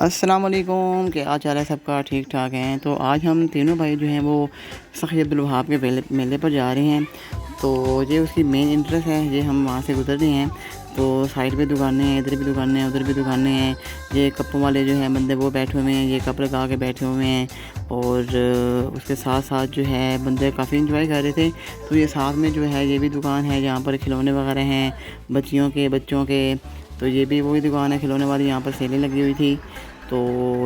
अस्सलाम वालेकुम, क्या हाल चाल है सबका? ठीक ठाक हैं। तो आज हम तीनों भाई जो हैं वो सखी अब्दुल वहाब के मेले पर जा रहे हैं। तो ये उसकी मेन इंटरेस्ट है, ये हम वहाँ से गुजर रहे हैं। तो साइड पे दुकानें हैं, इधर भी दुकानें हैं, उधर भी दुकानें हैं। ये कप्पों वाले जो हैं बंदे वो बैठे हुए हैं, ये कप लगा के बैठे हुए हैं। और उसके साथ साथ जो है बंदे काफ़ी इंजॉय कर रहे थे। तो ये साथ में जो है ये भी दुकान है जहाँ पर खिलौने वगैरह हैं बच्चियों के, बच्चों के। तो ये भी वही दुकान है खिलौने वाली, यहाँ पर सेलें लगी हुई थी। तो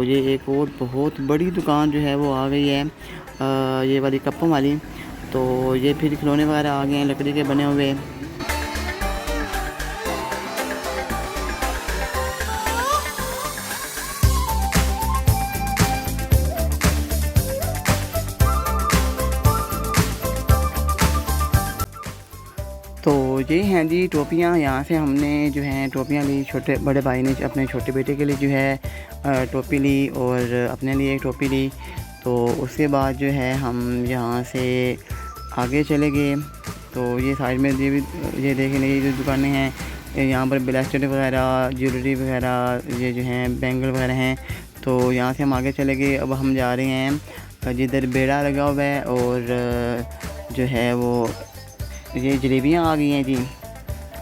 ये एक और बहुत बड़ी दुकान जो है वो आ गई है, ये वाली कप्पों वाली। तो ये फिर खिलौने वगैरह आ गए हैं लकड़ी के बने हुए। तो ये हैं जी टोपियाँ। यहाँ से हमने जो है टोपियाँ ली, छोटे बड़े भाई ने अपने छोटे बेटे के लिए जो है टोपी ली और अपने लिए एक टोपी ली। तो उसके बाद जो है हम यहाँ से आगे चले गए। तो ये साइड में ये देखें, ये जो दुकानें हैं यहाँ पर ब्रेसलेट वगैरह, ज्वेलरी वगैरह, ये जो हैं बैंगल वगैरह हैं। तो यहाँ से हम आगे चले गए। अब हम जा रहे हैं जिधर बेड़ा लगा हुआ है और जो है वो ये जलेबियाँ आ गई हैं जी।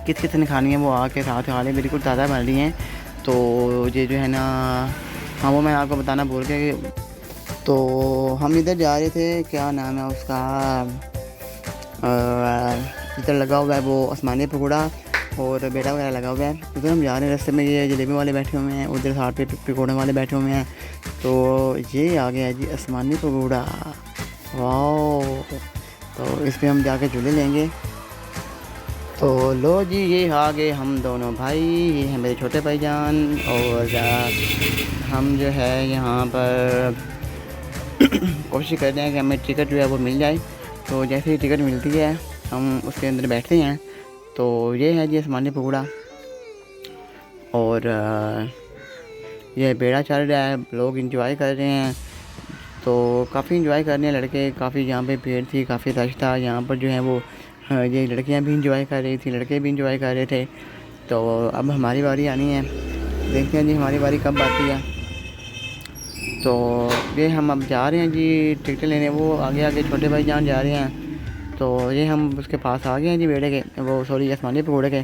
किस किस ने खानी है वो आके साथ खा लें, बिल्कुल ताज़ा बन रही हैं। तो ये जो है ना, हाँ वो मैं आपको बताना भूल गया। तो हम इधर जा रहे थे, क्या नाम है उसका, इधर लगा हुआ है वो आसमानी पकौड़ा और बेड़ा वगैरह लगा हुआ है। उधर हम जा रहे हैं, रास्ते में ये जलेबी वाले बैठे हुए हैं, उधर साथ पे पकौड़े वाले बैठे हुए हैं। तो ये आ गया जी आसमानी पकौड़ा, वाह। तो इस पर हम जाके झूले लेंगे। तो लो जी, ये आ गए हम दोनों भाई, ये हैं मेरे छोटे भाईजान। और हम जो है यहाँ पर कोशिश करते हैं कि हमें टिकट जो है वो मिल जाए। तो जैसे ही टिकट मिलती है हम उसके अंदर बैठते हैं। तो ये है जी आसमानी पकौड़ा और ये बेड़ा चल रहा है, लोग इंजॉय कर रहे हैं। तो काफ़ी इंजॉय कर रहे हैं लड़के, काफ़ी यहाँ पे भीड़ थी, काफ़ी रश था। यहाँ पर जो है वो ये लड़कियाँ भी इंजॉय कर रही थी, लड़के भी इंजॉय कर रहे थे। तो अब हमारी बारी आनी है, देखते हैं जी हमारी बारी कब आती है। तो ये हम अब जा रहे हैं जी टिकट लेने, वो आगे आगे छोटे भाई जान जा रहे हैं। तो ये हम उसके पास आ गए हैं जी बेड़े के, वो सॉरी आसमानी पकौड़े के।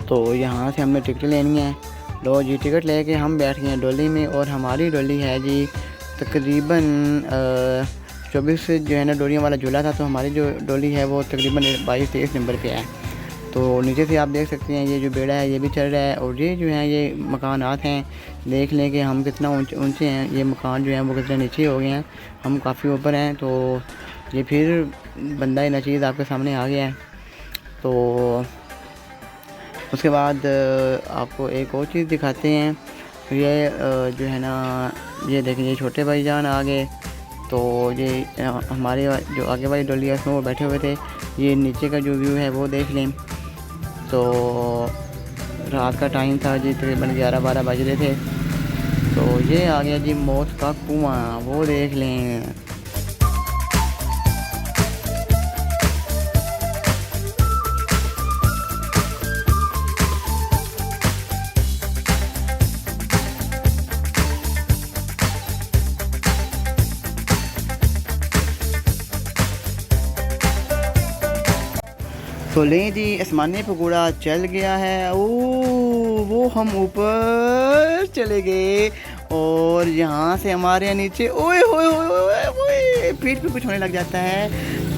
तो यहाँ से हमने टिकट लेनी है। लो जी टिकट लेके हम बैठ गए हैं डोली में, और हमारी डोली है जी तकरीबन 24 जो है ना डोलियों वाला झूला था। तो हमारी जो डोली है वो तकरीबन 22-23 नंबर पे है। तो नीचे से आप देख सकते हैं ये जो बेड़ा है ये भी चल रहा है, और ये जो है ये मकानात हैं, देख लें कि हम कितना ऊंचे हैं। ये मकान जो हैं वो कितने नीचे हो गए हैं, हम काफ़ी ऊपर हैं। तो ये फिर बंदा नचीज़ आपके सामने आ गया है। तो उसके बाद आपको एक और चीज़ दिखाते हैं। ये जो है ना, ये देखें ये छोटे भाईजान आ गए। तो ये हमारे जो आगे वाली डोली है उसमें वो बैठे हुए थे। ये नीचे का जो व्यू है वो देख लें। तो रात का टाइम था जी, तकरीबन 11-12 बज रहे थे। तो ये आ गया जी मौत का कुआं, वो देख लें। तो लें जी आसमानी पकौड़ा चल गया है। ओ वो हम ऊपर चले गए, और यहाँ से हमारे नीचे ओए होए होए होए होए पीठ पे कुछ होने लग जाता है।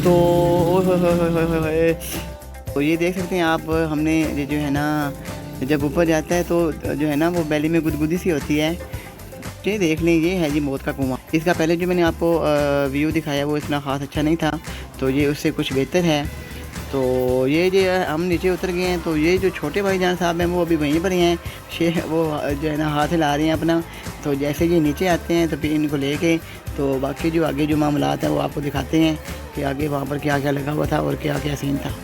तो ओए होए होए होए होए होए। तो ये देख सकते हैं आप, हमने ये जो है ना जब ऊपर जाता है तो जो है ना वो बैली में गुदगुदी सी होती है। ये देख लें, ये है जी मौत का कुआं। इसका पहले जो मैंने आपको व्यू दिखाया वो इतना ख़ास अच्छा नहीं था, तो ये उससे कुछ बेहतर है। तो ये जो हम नीचे उतर गए हैं। तो ये जो छोटे भाईजान साहब हैं वो अभी वहीं पर ही हैं, वो जो है ना हाथ हिला रहे हैं अपना। तो जैसे ये नीचे आते हैं तो फिर इनको लेके तो बाकी जो आगे जो मामलात हैं वो आपको दिखाते हैं कि आगे वहाँ पर क्या क्या लगा हुआ था और क्या क्या सीन था।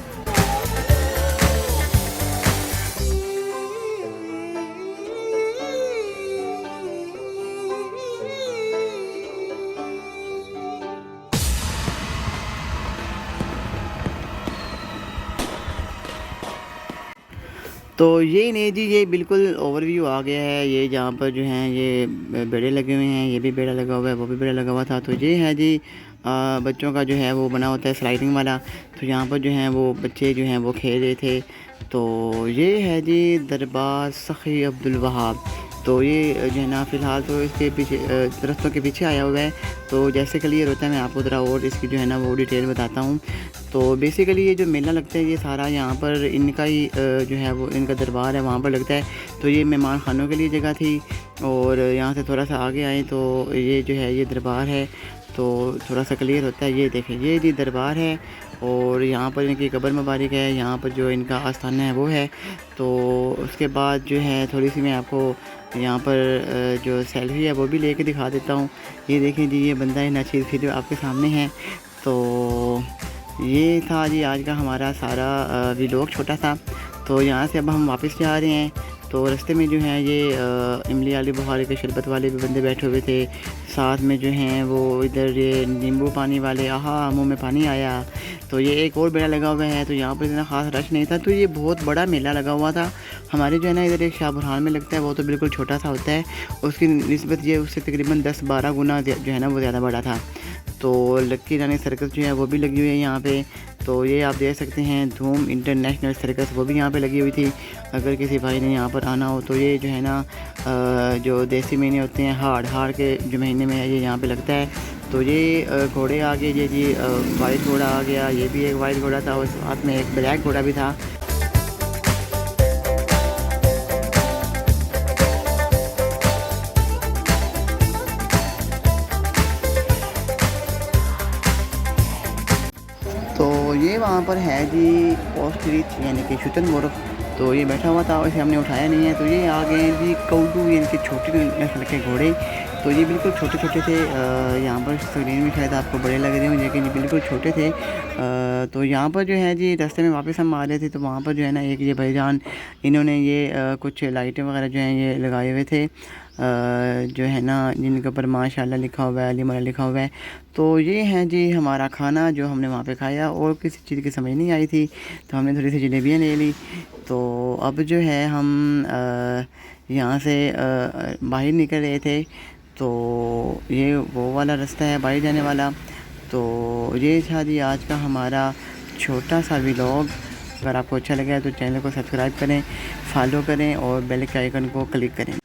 तो यही नहीं जी, ये बिल्कुल ओवरव्यू आ गया है। ये जहाँ पर जो हैं ये बेड़े लगे हुए हैं, ये भी बेड़ा लगा हुआ है, वो भी बेड़ा लगा हुआ था। तो ये है जी बच्चों का जो है वो बना होता है स्लाइडिंग वाला। तो यहाँ पर जो हैं वो बच्चे जो हैं वो खेल रहे थे। तो ये है जी दरबार सखी अब्दुल वहाब। तो ये जो है ना फ़िलहाल तो इसके पीछे दरख्तों के पीछे आया हुआ है। तो जैसे क्लियर होता है मैं आपको ज़रा और इसकी जो है ना वो डिटेल बताता हूँ। तो बेसिकली ये जो मेला लगता है ये सारा यहाँ पर इनका ही जो है वो इनका दरबार है, वहाँ पर लगता है। तो ये मेहमान खानों के लिए जगह थी। और यहाँ से थोड़ा सा आगे आए तो ये जो है ये दरबार है। तो थोड़ा सा क्लियर होता है, ये देखें ये जी दरबार है। और यहाँ पर इनकी कब्र मुबारक है, यहाँ पर जो इनका आस्थाना है वो है। तो उसके बाद जो है थोड़ी सी मैं आपको यहाँ पर जो सेल्फी है वो भी लेके दिखा देता हूँ। ये देखें जी ये बंदा है नाचिर फिर आपके सामने है। तो ये था जी आज का हमारा सारा व्लॉग छोटा सा। तो यहाँ से अब हम वापस जा रहे हैं। तो रास्ते में जो है ये इमली आलू बुखारे के शरबत वाले भी बंदे बैठे हुए थे। साथ में जो हैं वो इधर ये नींबू पानी वाले, आहा मुँह में पानी आया। तो ये एक और मेला लगा हुआ है। तो यहाँ पर इतना ख़ास रश नहीं था। तो ये बहुत बड़ा मेला लगा हुआ था। हमारे जो है ना इधर एक शाह बुरहान में लगता है, वो तो बिल्कुल छोटा सा होता है। उसकी निस्बत ये उससे तकरीबन 10-12 गुना जो है ना वो ज़्यादा बड़ा था। तो लक्की रानी सर्कस जो है वो भी लगी हुई है यहाँ पे। तो ये आप देख सकते हैं धूम इंटरनेशनल सर्कस, वो भी यहाँ पे लगी हुई थी। अगर किसी भाई ने यहाँ पर आना हो तो ये जो है ना जो देसी महीने होते हैं हाड़ के जो महीने में है ये यहाँ पे लगता है। तो ये घोड़े आ गए, ये जी वाइट घोड़ा आ गया, ये भी एक वाइट घोड़ा था और साथ में एक ब्लैक घोड़ा भी था। तो ये वहाँ पर है जी ऑस्ट्रिच यानी कि शुतुरमुर्ग। तो ये बैठा हुआ था, वैसे हमने उठाया नहीं है। तो ये आ गए हैं जी कौडू यानी कि छोटे नस्ल के घोड़े। तो ये बिल्कुल छोटे छोटे थे। यहाँ पर स्क्रीन में शायद आपको बड़े लग रहे हों लेकिन ये बिल्कुल छोटे थे। तो यहाँ पर जो है जी रास्ते में वापस हम आ रहे थे। तो वहाँ पर जो है ना एक ये भाईजान इन्होंने ये कुछ लाइटें वगैरह जो हैं ये लगाए हुए थे, जो है ना जिनके ऊपर माशाल्लाह लिखा हुआ है, अली मौला लिखा हुआ है। तो ये है जी हमारा खाना जो हमने वहाँ पे खाया। और किसी चीज़ की समझ नहीं आई थी तो हमने थोड़ी सी जलेबियाँ ले ली। तो अब जो है हम यहाँ से बाहर निकल रहे थे। तो ये वो वाला रास्ता है बाहर जाने वाला। तो ये था जी आज का हमारा छोटा सा व्लॉग। अगर आपको अच्छा लगा है तो चैनल को सब्सक्राइब करें, फॉलो करें और बेल के आइकन को क्लिक करें।